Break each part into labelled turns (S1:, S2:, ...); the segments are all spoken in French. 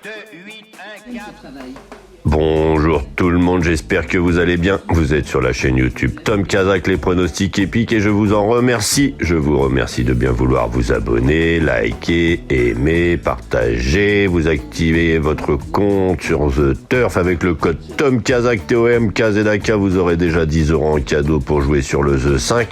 S1: 2, 8, 1, 4.
S2: Bonjour tout le monde, j'espère que vous allez bien. Vous êtes sur la chaîne YouTube Tom Kazak, les pronostics épiques, et je vous en remercie. Je vous remercie de bien vouloir vous abonner, liker, aimer, partager, vous activez votre compte sur The Turf avec le code Tom Kazak, TOMKZAK, vous aurez déjà 10 € en cadeau pour jouer sur le The 5.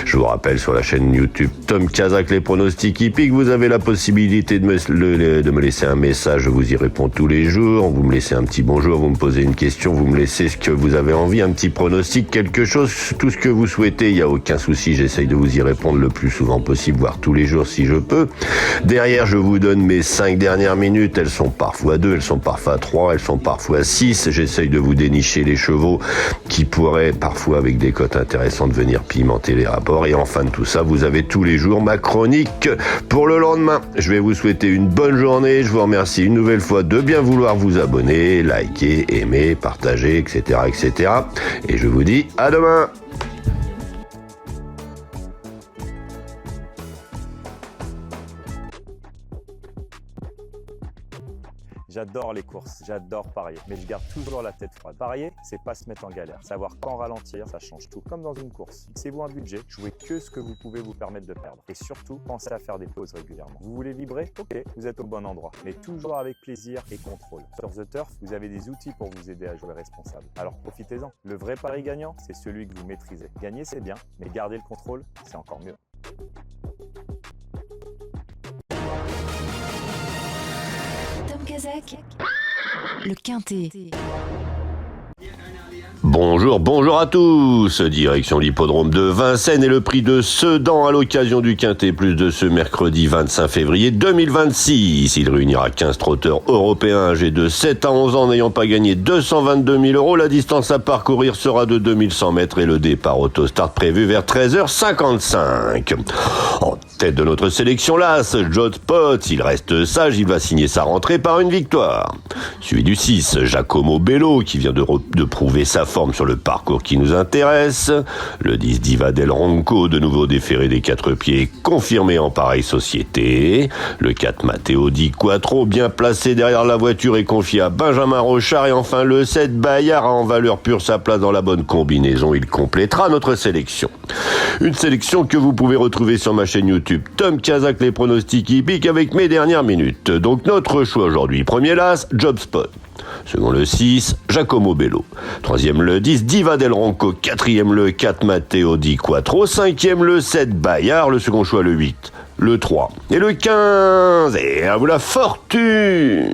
S2: Je vous rappelle, sur la chaîne YouTube Tom Kazak, les pronostics épiques, vous avez la possibilité de me laisser un message, je vous y réponds tous les jours. Vous me laissez un petit bonjour, vous me posez une question, vous me laissez ce que vous avez envie, un petit pronostic, quelque chose, tout ce que vous souhaitez, il n'y a aucun souci, j'essaye de vous y répondre le plus souvent possible, voire tous les jours si je peux. Derrière, je vous donne mes 5 dernières minutes, elles sont parfois 2, elles sont parfois 3, elles sont parfois 6, j'essaye de vous dénicher les chevaux qui pourraient, parfois avec des cotes intéressantes, venir pimenter les rapports, et en fin de tout ça, vous avez tous les jours ma chronique pour le lendemain. Je vais vous souhaiter une bonne journée, je vous remercie une nouvelle fois de bien vouloir vous abonner, liker, aimer, partager, etc., etc. Et je vous dis à demain.
S3: J'adore les courses, j'adore parier, mais je garde toujours la tête froide. Parier, c'est pas se mettre en galère. Savoir quand ralentir, ça change tout. Comme dans une course. Fixez-vous un budget, jouez que ce que vous pouvez vous permettre de perdre. Et surtout, pensez à faire des pauses régulièrement. Vous voulez vibrer? Ok, vous êtes au bon endroit. Mais toujours avec plaisir et contrôle. Sur The Turf, vous avez des outils pour vous aider à jouer responsable. Alors profitez-en. Le vrai pari gagnant, c'est celui que vous maîtrisez. Gagner, c'est bien, mais garder le contrôle, c'est encore mieux.
S4: Tom Kazak, le Quintet.
S2: Bonjour à tous. Direction l'hippodrome de Vincennes et le prix de Sedan à l'occasion du Quintet Plus de ce mercredi 25 février 2026. Il réunira 15 trotteurs européens âgés de 7 à 11 ans n'ayant pas gagné 222 000 €. La distance à parcourir sera de 2100 mètres et le départ autostart prévu vers 13h55. En tête de notre sélection l'As, Jodspot. S'il reste sage, il va signer sa rentrée par une victoire. Suivi du 6, Giacomo Bello qui vient de prouver sa forme sur le parcours qui nous intéresse. Le 10, Diva del Ronco, de nouveau déféré des 4 pieds, confirmé en pareille société. Le 4, Matteo Di Quattro, bien placé derrière la voiture et confié à Benjamin Rochard. Et enfin le 7, Bayard, a en valeur pure sa place dans la bonne combinaison. Il complétera notre sélection. Une sélection que vous pouvez retrouver sur ma chaîne YouTube Tom Kazak, les pronostics hippiques, avec mes dernières minutes. Donc notre choix aujourd'hui: premier l'As, Jodspot. Second le 6, Giacomo Bello. Troisième le 10, Diva del Ronco. Quatrième le 4, Matteo Di Quattro. Cinquième le 7, Bayard. Le second choix le 8, le 3 et le 15. Et à vous la fortune!